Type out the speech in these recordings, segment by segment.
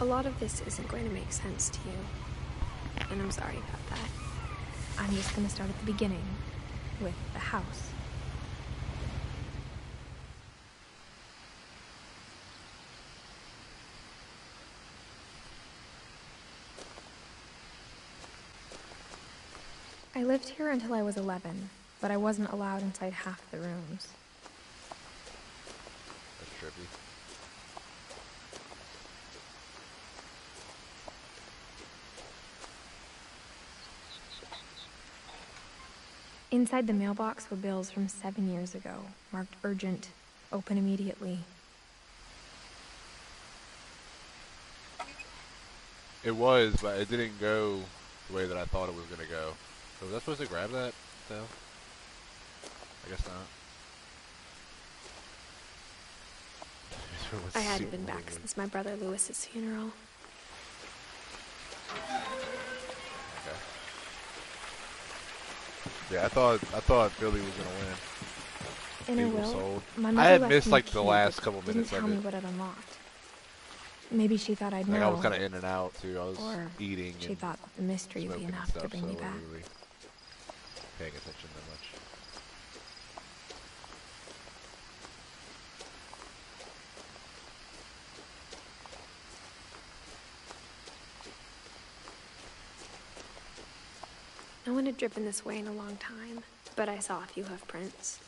A lot of this isn't going to make sense to you, and I'm sorry about that. I'm just going to start at the beginning, with the house. I lived here until I was 11, but I wasn't allowed inside half the rooms. That's trippy. Inside the mailbox were bills from 7 years ago, marked urgent, open immediately. It was, but it didn't go the way that I thought it was going to go. So was I supposed to grab that, though? I guess not. I hadn't been back since my brother Lewis's funeral. Okay. Yeah, I thought Billy was gonna win. In her will, my I mother had left missed me like a the key, last but couple minutes didn't of tell me it. what it unlocked. Maybe she thought I'd Like know. I was kind of in and out too. I was or eating. She and thought that the mystery would be smoking and enough stuff, to bring so me I back. wasn't really paying attention that much. No one had driven this way in a long time, but I saw a few hoof prints.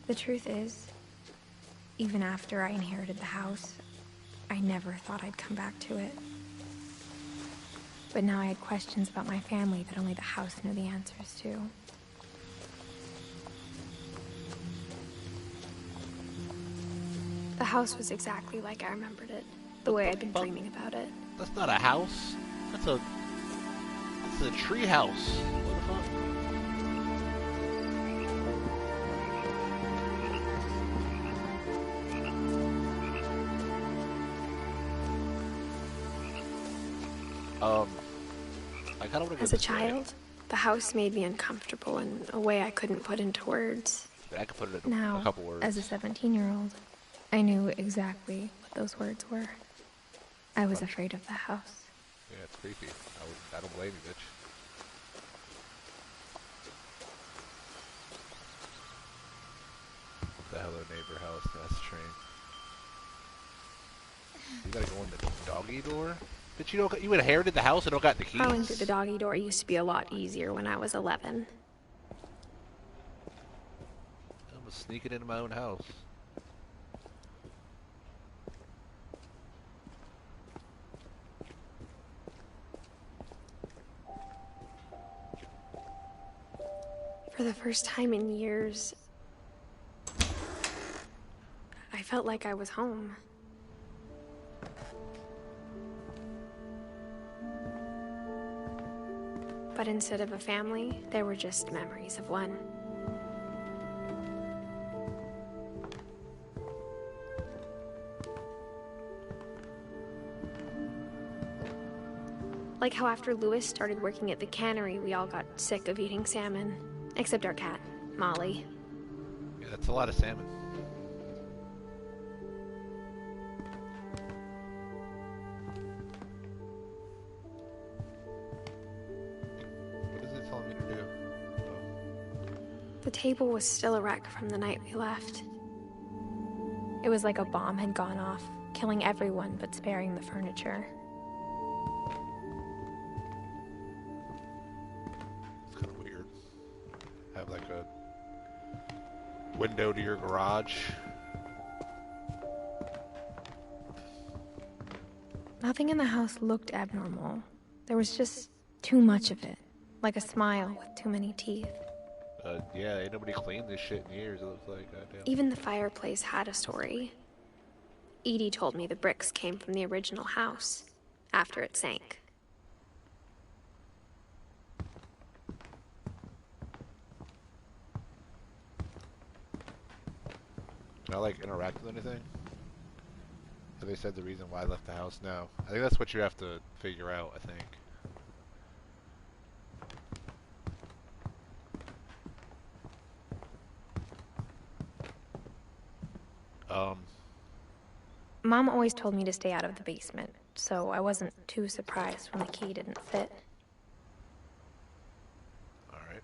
The truth is, even after I inherited the house, I never thought I'd come back to it. But now I had questions about my family that only the house knew the answers to. The house was exactly like I remembered it, the way I'd been dreaming about it. That's not a house. That's a tree house. What the fuck? I kind of want to go As a this way. child, the house made me uncomfortable in a way I couldn't put into words. I could put it in Now, a couple words. as a 17-year-old, I knew exactly what those words were. I was afraid of the house. Yeah, it's creepy. I don't blame you, bitch. The hello neighbor house. That's the train. You gotta go in the doggy door? Bitch, you inherited the house and don't got the keys? Crawling through the doggy door used to be a lot easier when I was 11. I was sneaking into my own house. For the first time in years, I felt like I was home. But instead of a family, there were just memories of one. Like how after Lewis started working at the cannery, we all got sick of eating salmon. Except our cat, Molly. Yeah, that's a lot of salmon. What is it telling me to do? The table was still a wreck from the night we left. It was like a bomb had gone off, killing everyone but sparing the furniture. It's kind of weird. Have like a window to your garage. Nothing in the house looked abnormal. There was just too much of it, like a smile with too many teeth. Yeah, ain't nobody cleaned this shit in years, it looks like. Goddamn. Even the fireplace had a story. Edie told me the bricks came from the original house, after it sank. Can I like interact with anything? Have they said the reason why I left the house? No. I think that's what you have to figure out, I think. Mom always told me to stay out of the basement, so I wasn't too surprised when the key didn't fit. Alright.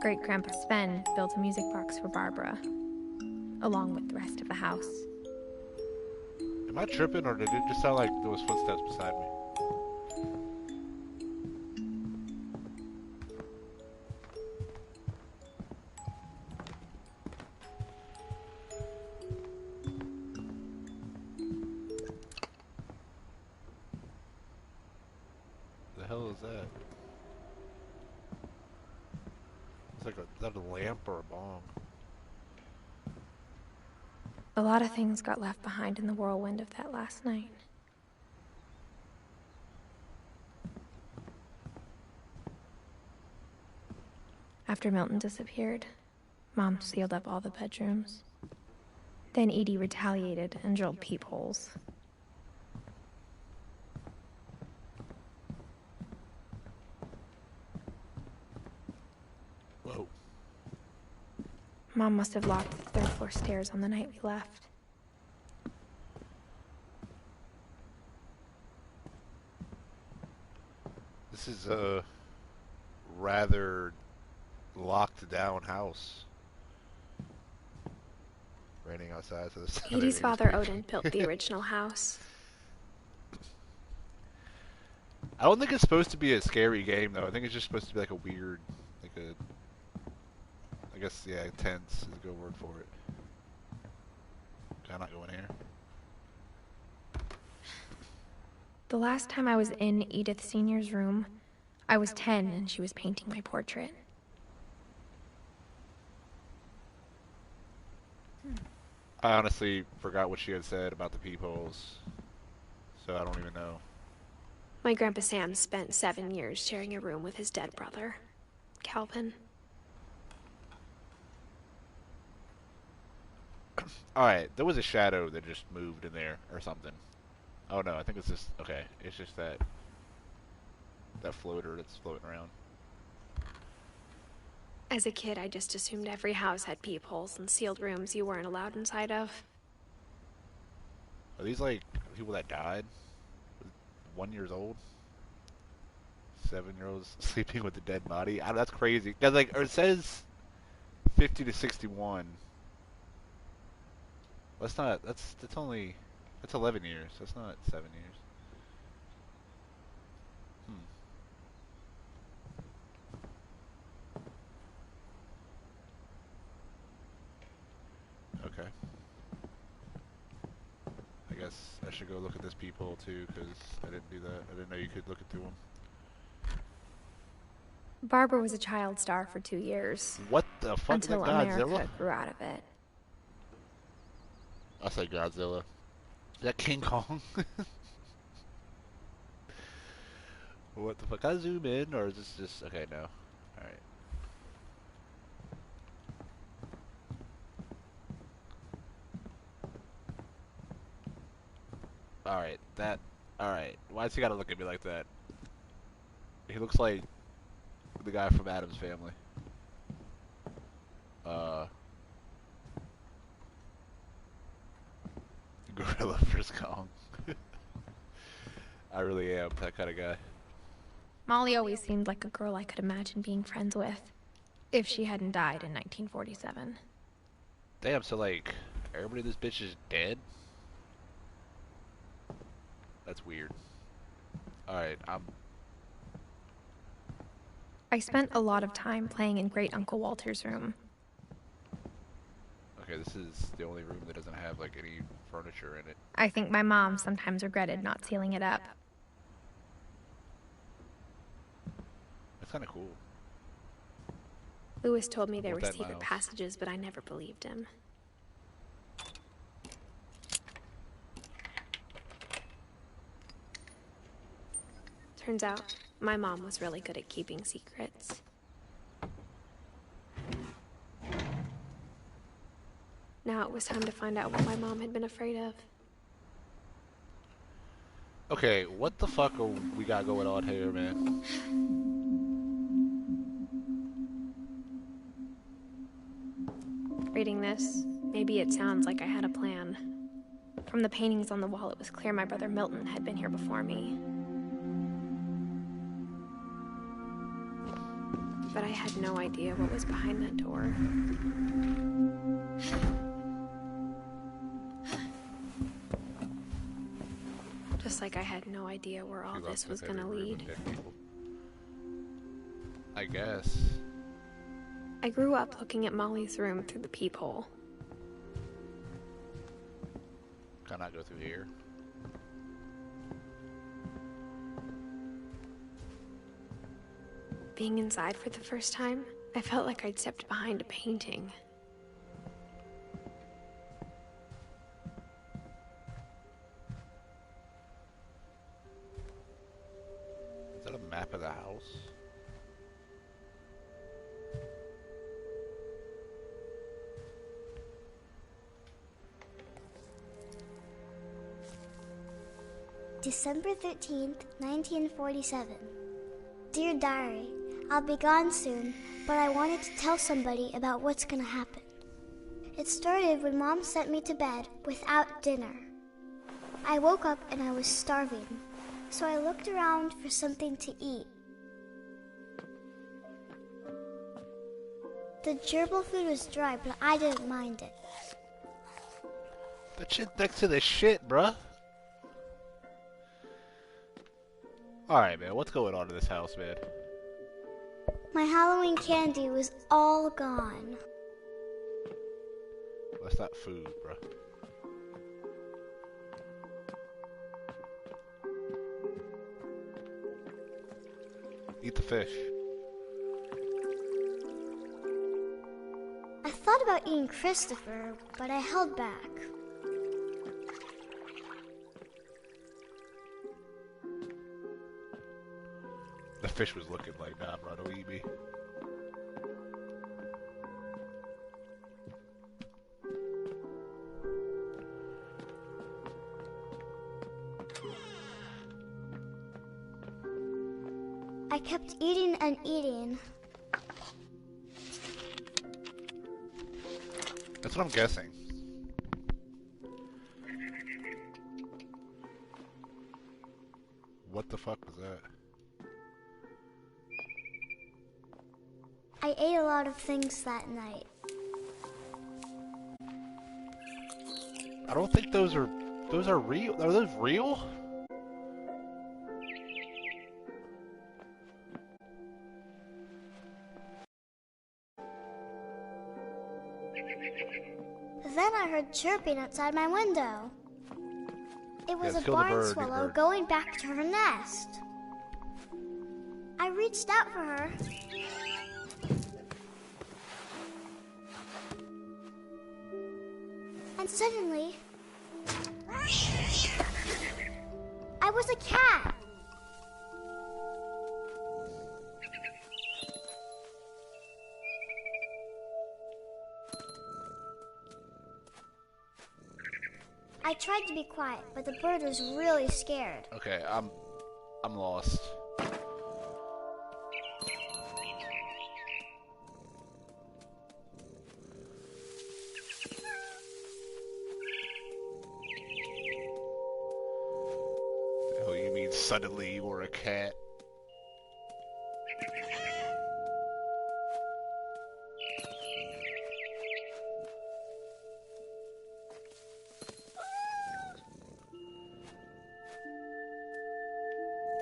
Great-Grandpa Sven built a music box for Barbara, along with the rest of the house. Am I tripping, or did it just sound like there was footsteps beside me? The hell is that? It's like is that a lamp or a bong? A lot of things got left behind in the whirlwind of that last night. After Milton disappeared, Mom sealed up all the bedrooms. Then Edie retaliated and drilled peepholes. Whoa. Mom must have locked the third-floor stairs on the night we left. This is a rather locked down house. Raining outside, so this Edie's father, Odin, built the original house. I don't think it's supposed to be a scary game, though. I think it's just supposed to be like a weird, like a, I guess, yeah, tense is a good word for it. Can I not go in here? The last time I was in Edith Sr.'s room, I was 10 and she was painting my portrait. I honestly forgot what she had said about the peepholes, so I don't even know. My Grandpa Sam spent 7 years sharing a room with his dead brother, Calvin. Alright, there was a shadow that just moved in there, or something. Oh no, I think it's just, okay, it's just that floater that's floating around. As a kid, I just assumed every house had peepholes and sealed rooms you weren't allowed inside of. Are these like people that died? 1 year old? 7-year-olds sleeping with a dead body? That's crazy. Cause like, or it says 50 to 61. That's not, that's only, that's 11 years. That's not 7 years. Okay. I guess I should go look at this peephole too, because I didn't do that. I didn't know you could look into them. Barbara was a child star for 2 years. What the fuck? Until America grew out of it. I say Godzilla. Is that King Kong? What the fuck? Can I zoom in, or is this just... Okay, no. Alright. Alright, that... Alright. Why's he gotta look at me like that? He looks like the guy from Addams Family. Gorilla vs. Kong. I really am that kind of guy. Molly always seemed like a girl I could imagine being friends with, if she hadn't died in 1947. Damn, so like, everybody in this bitch is dead? That's weird. Alright, I spent a lot of time playing in Great Uncle Walter's room. Okay, this is the only room that doesn't have like any furniture in it. I think my mom sometimes regretted not sealing it up. That's kind of cool. Lewis told me there were that secret mouse? passages, but I never believed him. Turns out, my mom was really good at keeping secrets. Now it was time to find out what my mom had been afraid of. Okay, what the fuck are we got going on here, man? Reading this, maybe it sounds like I had a plan. From the paintings on the wall, it was clear my brother Milton had been here before me. But I had no idea what was behind that door. Just like I had no idea where all this was gonna lead. I guess. I grew up looking at Molly's room through the peephole. Can I go through here? Being inside for the first time, I felt like I'd stepped behind a painting. Is that a map of the house? December 13th, 1947. Dear Diary, I'll be gone soon, but I wanted to tell somebody about what's gonna happen. It started when Mom sent me to bed without dinner. I woke up and I was starving, so I looked around for something to eat. The gerbil food was dry, but I didn't mind it. That shit next to the shit, bruh. Alright, man, what's going on in this house, man? My Halloween candy was all gone. That's not food, bruh. Eat the fish. I thought about eating Christopher, but I held back. The fish was looking like, nah, bro, don't eat me. I kept eating and eating. That's what I'm guessing. What the fuck was that? I ate a lot of things that night. I don't think those are real. Are those real? Then I heard chirping outside my window. It was Yes, a kill the barn bird, swallow bird. going back to her nest. I reached out for her. And suddenly, I was a cat. I tried to be quiet, but the bird was really scared. Okay, I'm lost. Oh, you mean suddenly you were a cat?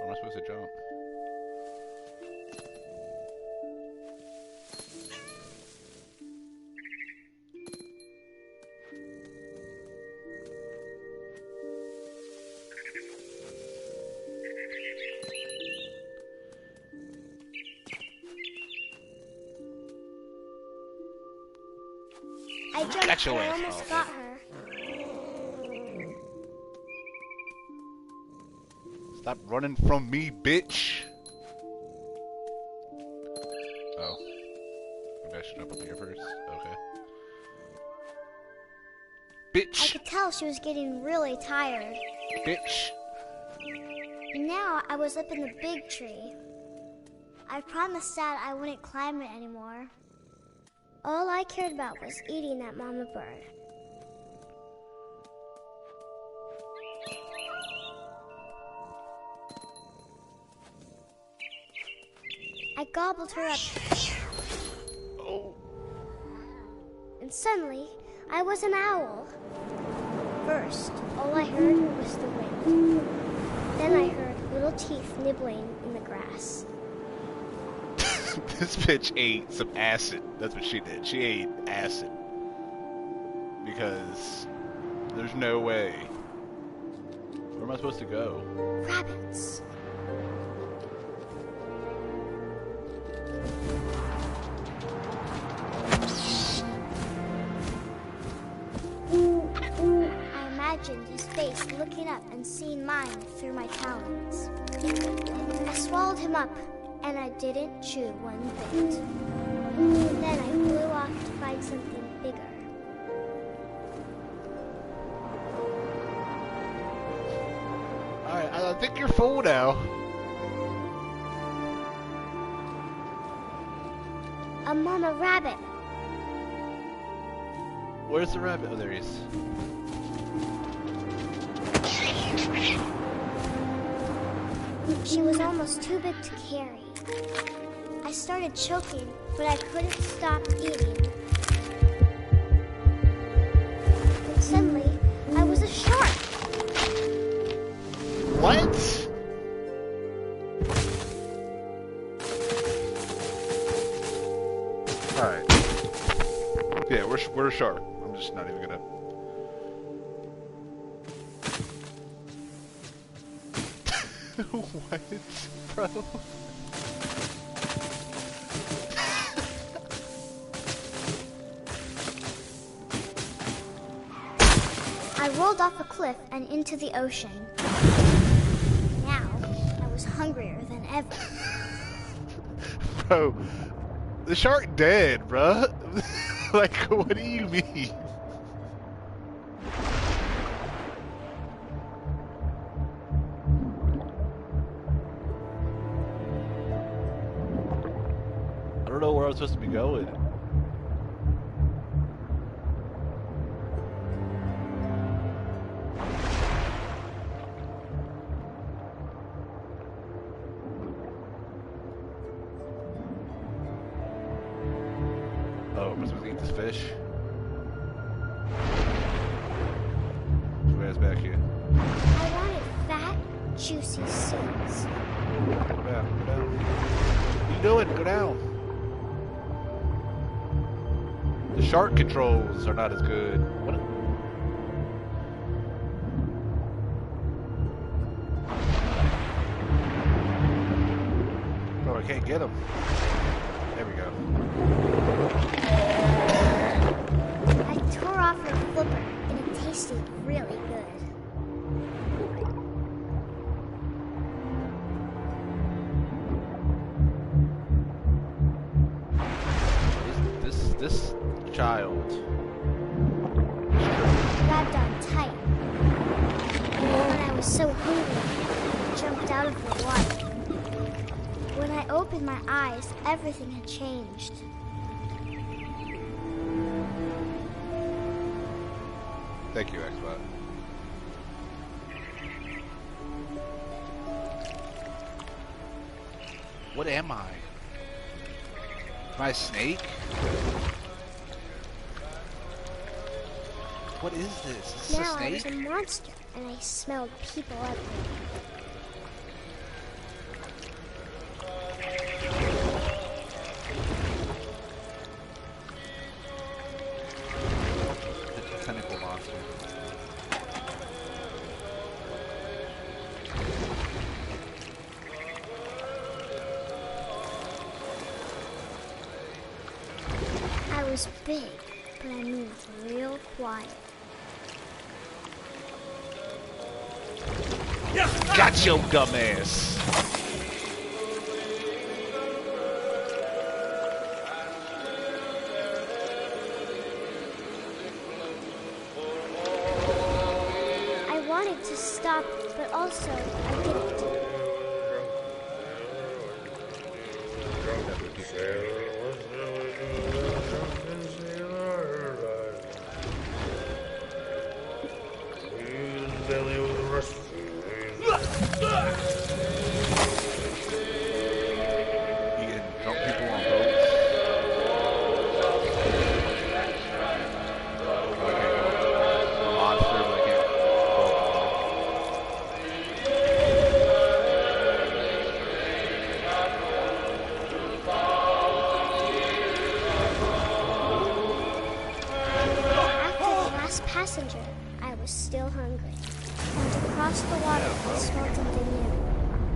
Where am I supposed to jump? I jumped Got your and I ass. almost Oh, got okay. her. Stop running from me, bitch! Oh. Maybe I should jump up here first. Okay. Bitch! I could tell she was getting really tired. Bitch! Now I was up in the big tree. I promised Dad I wouldn't climb it anymore. All I cared about was eating that mama bird. I gobbled her up. Oh. And suddenly, I was an owl. First, all I heard was the wind. Then I heard little teeth nibbling in the grass. This bitch ate some acid. That's what she did. She ate acid. Because there's no way. Where am I supposed to go? Rabbits. I imagined his face looking up and seeing mine through my talons. I swallowed him up, and I didn't chew one bit. Then I flew off to find something bigger. Alright, I think you're full now. A mama rabbit. Where's the rabbit? Oh, there he is. She was almost too big to carry. I started choking, but I couldn't stop eating. And suddenly, I was a shark. What? Alright. Yeah, we're a shark. I'm just not even gonna... What? Bro? I rolled off a cliff and into the ocean. Now, I was hungrier than ever. Bro, the shark dead, bro. Like, what do you mean? I don't know where I'm supposed to be going. Oh, am I supposed to eat this fish? Where's back here? I wanted fat, juicy seeds. Go down, go down. What are you doing? Go down. The shark controls are not as good. What? Oh, I can't get him. There we go. I tore off her flipper, and it tasted really good. This child. Grabbed on tight. When I was so hungry, I jumped out of the water. When I opened my eyes, everything had changed. Thank you, Xbot. What am I? Am I a snake? What is this? Is this Now a I was snake? a monster, and I smelled people everywhere. It's a tentacle monster. I was big, but I moved real quiet. Got your dumb ass. I wanted to stop, but also I didn't. You can drunk people on boats. Oh, I can't go. I'm a monster, but I can't go up the boat. After the last passenger, I was still hungry. And across the water, I smelled something new.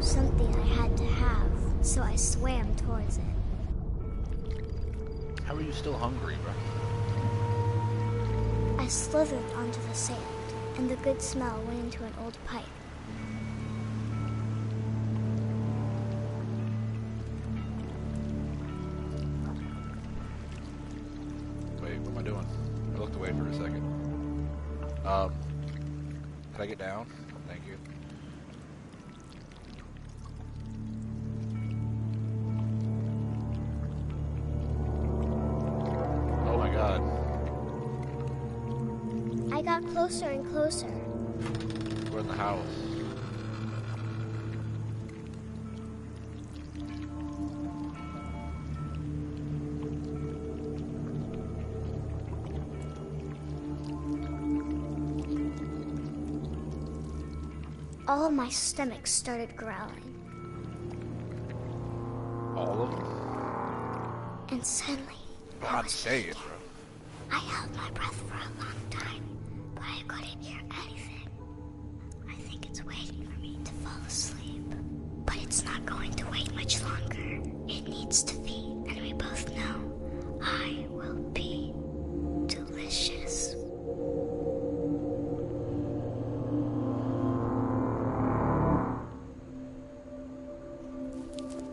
Something I had to have, so I swam towards it. How are you still hungry, bro? I slithered onto the sand, and the good smell went into an old pipe. Wait, what am I doing? I looked away for a second. Can I get down? Thank you. Oh my god. I got closer and closer. We're in the house. All of my stomach started growling. All of them? And suddenly, I'm not saying it, bro. I held my breath for a long time, but I couldn't hear anything. I think it's waiting for me to fall asleep. But it's not going to wait much longer. It needs to feed, and we both know I will be delicious.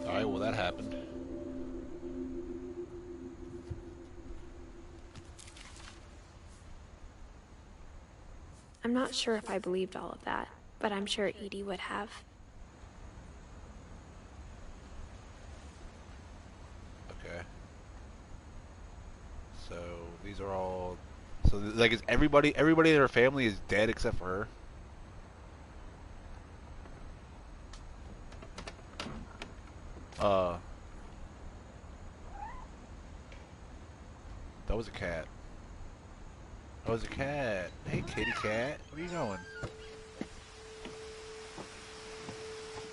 Alright, well that happened. I'm not sure if I believed all of that, but I'm sure Edie would have. Okay. So, these are all... So, like, is everybody in her family is dead except for her? That was a cat. That was a cat. Hey, kitty cat. Where you going?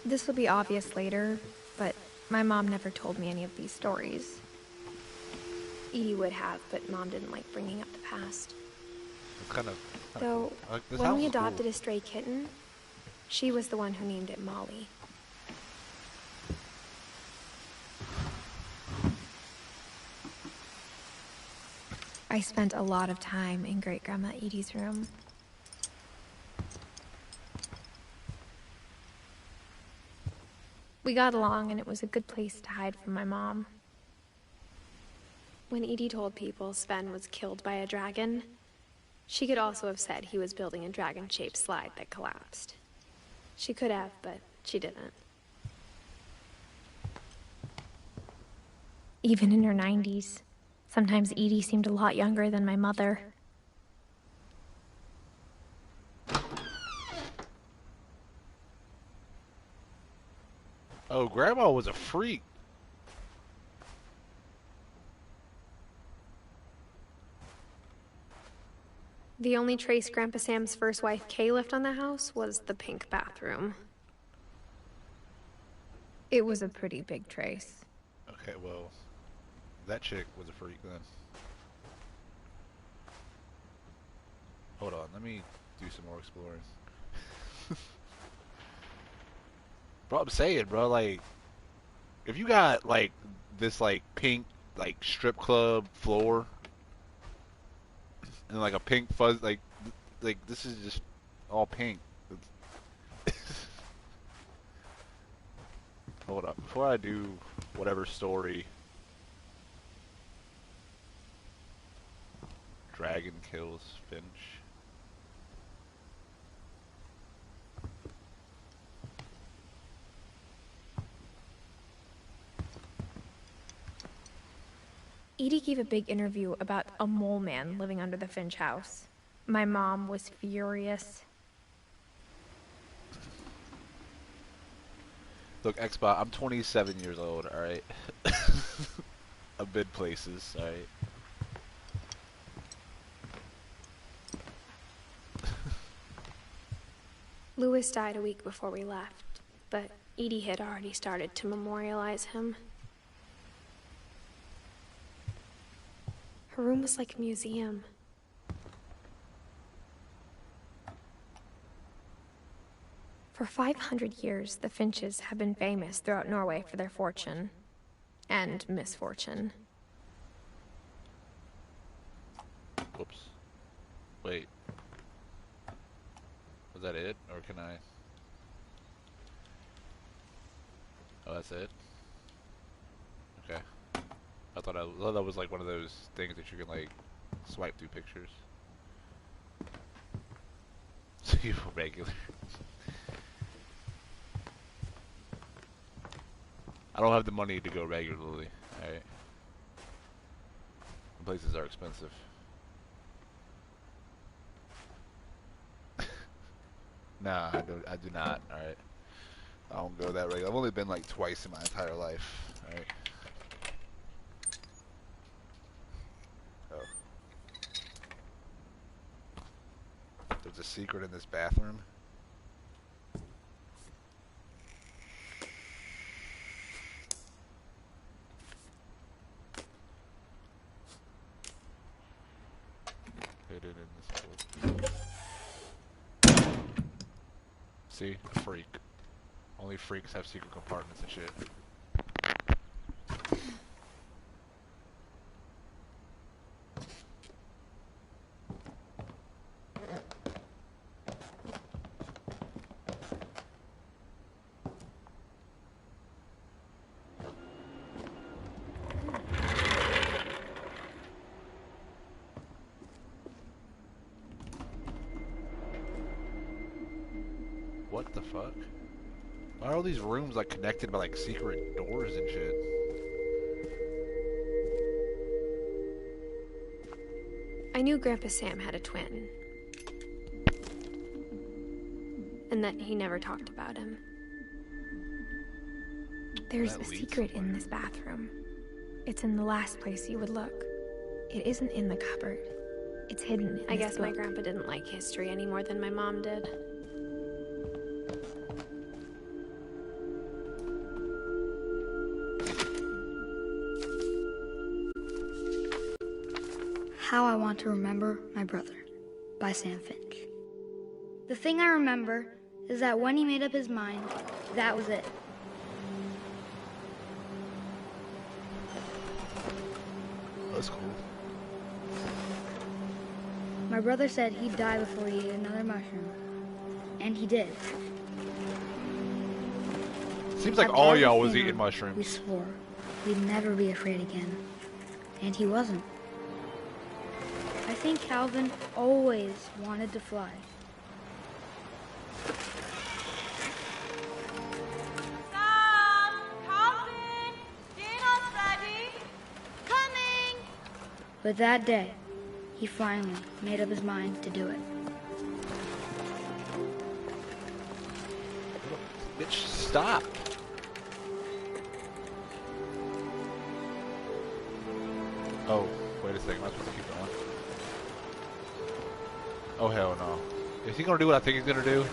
This will be obvious later, but my mom never told me any of these stories. Edie would have, but Mom didn't like bringing up the past. It's kind of Though, cool. Like, this when house we is cool. adopted a stray kitten, she was the one who named it Molly. I spent a lot of time in Great-Grandma Edie's room. We got along, and it was a good place to hide from my mom. When Edie told people Sven was killed by a dragon, she could also have said he was building a dragon-shaped slide that collapsed. She could have, but she didn't. Even in her 90s, sometimes Edie seemed a lot younger than my mother. Oh, Grandma was a freak. The only trace Grandpa Sam's first wife Kay left on the house was the pink bathroom. It was a pretty big trace. Okay, well, that chick was a freak then. Hold on, let me do some more exploring. Bro, I'm saying, bro, like, if you got, like, this, like, pink, like, strip club floor, and, like, a pink fuzz, like, this is just all pink. Hold up. Before I do whatever story... Dragon kills Finch. Edie gave a big interview about a mole man living under the Finch house. My mom was furious. Look, Xbox, I'm 27 years old, alright? I've been places, alright? Louis died a week before we left, but Edie had already started to memorialize him. Her room was like a museum. For 500 years, the Finches have been famous throughout Norway for their fortune and misfortune. Whoops. Wait. Was that it? Or can I... Oh, that's it? Okay. I thought that was like one of those things that you can like swipe through pictures. So you feel regular. I don't have the money to go regularly, alright? Places are expensive. Nah, I do not, alright? I don't go that regular. I've only been like twice in my entire life, alright? Oh. There's a secret in this bathroom. Hidden in this book. See? A freak. Only freaks have secret compartments and shit. What the fuck? Why are all these rooms like connected by like secret doors and shit? I knew Grandpa Sam had a twin. And that he never talked about him. There's That a leads secret in somewhere. this bathroom. It's in the last place you would look. It isn't in the cupboard. It's hidden in I this guess my book. grandpa didn't like history any more than my mom did. How I Want to Remember My Brother by Sam Finch. The thing I remember is that when he made up his mind, that was it. That's cool. My brother said he'd die before he ate another mushroom. And he did. Seems like At all every y'all was funeral, eating We mushrooms. swore we'd never be afraid again. And he wasn't. I think Calvin always wanted to fly. Sam! Calvin! Dinner's ready! Coming! But that day, he finally made up his mind to do it. Bitch, stop. Oh, wait a second. Am I supposed to keep going? Oh, hell no. Is he gonna do what I think he's gonna do?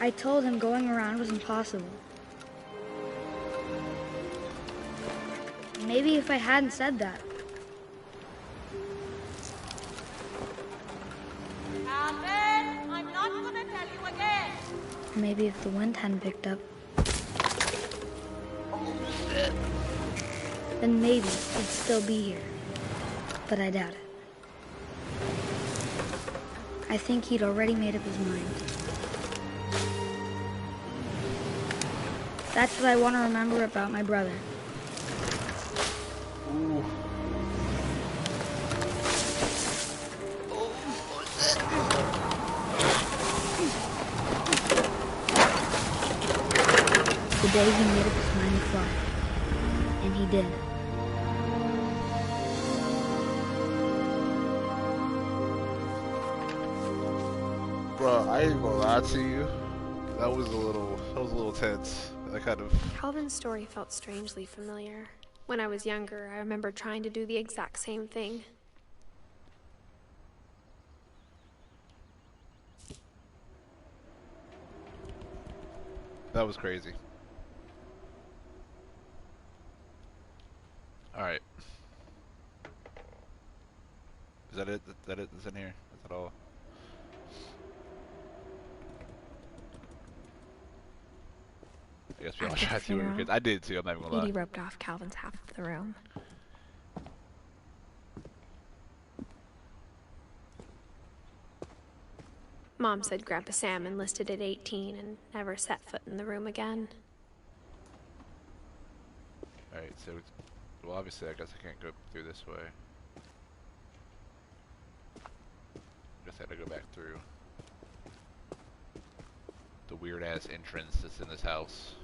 I told him going around was impossible. Maybe if I hadn't said that, Calvin, I'm not gonna tell you again. maybe if the wind hadn't picked up, then maybe he'd still be here. But I doubt it. I think he'd already made up his mind. That's what I want to remember about my brother. Ooh. The day he made up his mind to fly. And he did. Bro, I ain't gonna lie to you. That was a little tense. That kind of. Calvin's story felt strangely familiar. When I was younger, I remember trying to do the exact same thing. That was crazy. Alright. Is that it? Is that it that's in here? Is that all? I guess we all After the tried to. funeral, I did too, I'm not even gonna lie. Edie roped off Calvin's half of the room. Mom said Grandpa Sam enlisted at 18 and never set foot in the room again. Alright, so, well, obviously, I guess I can't go through this way. I guess I had to go back through the weird-ass entrance that's in this house.